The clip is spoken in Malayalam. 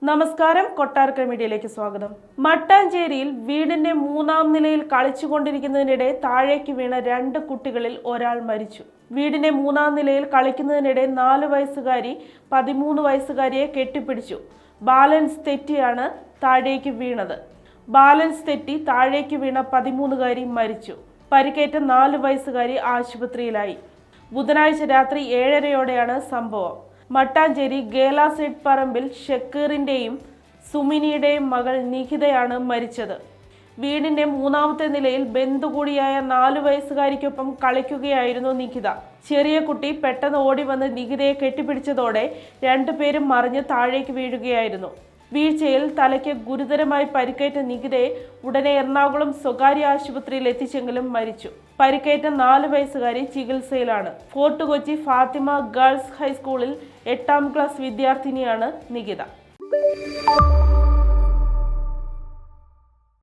നമസ്കാരം, കൊട്ടാരക്കര മീഡിയയിലേക്ക് സ്വാഗതം. മട്ടാഞ്ചേരിയിൽ വീടിന്റെ 3-ാം നിലയിൽ കളിച്ചുകൊണ്ടിരിക്കുന്നതിനിടെ താഴേക്ക് വീണ 2 കുട്ടികളിൽ ഒരാൾ മരിച്ചു. വീടിന്റെ 3-ാം നിലയിൽ കളിക്കുന്നതിനിടെ 4 വയസ്സുകാരി 13 വയസ്സുകാരിയെ കെട്ടിപ്പിടിച്ചു. ബാലൻസ് തെറ്റിയാണ് താഴേക്ക് വീണത്. ബാലൻസ് തെറ്റി താഴേക്ക് വീണ 13-കാരി മരിച്ചു. പരിക്കേറ്റ 4 വയസ്സുകാരി ആശുപത്രിയിലായി. ബുധനാഴ്ച രാത്രി 7:30യോടെയാണ് സംഭവം. മട്ടാഞ്ചേരി ഗേലാസെഡ് പറമ്പിൽ ഷക്കീറിന്റെയും സുമിനിയുടെയും മകൾ നിഖിതയാണ് മരിച്ചത്. വീടിന്റെ 3-ാമത്തെ നിലയിൽ ബന്ധു കൂടിയായ 4 വയസ്സുകാരിക്കൊപ്പം കളിക്കുകയായിരുന്നു നിഖിത. ചെറിയ കുട്ടി പെട്ടെന്ന് ഓടി വന്ന് നിഖിതയെ കെട്ടിപ്പിടിച്ചതോടെ 2 പേരും മറിഞ്ഞ് താഴേക്ക് വീഴുകയായിരുന്നു. വീഴ്ചയിൽ തലയ്ക്ക് ഗുരുതരമായി പരിക്കേറ്റ നിഖിതയെ ഉടനെ എറണാകുളം സ്വകാര്യ ആശുപത്രിയിൽ എത്തിച്ചെങ്കിലും മരിച്ചു. പരിക്കേറ്റ 4 വയസ്സുകാരി ചികിത്സയിലാണ്. ഫോർട്ട് കൊച്ചി ഫാത്തിമ ഗേൾസ് ഹൈസ്കൂളിൽ 8-ാം ക്ലാസ് വിദ്യാർത്ഥിനിയാണ് നിഖിത.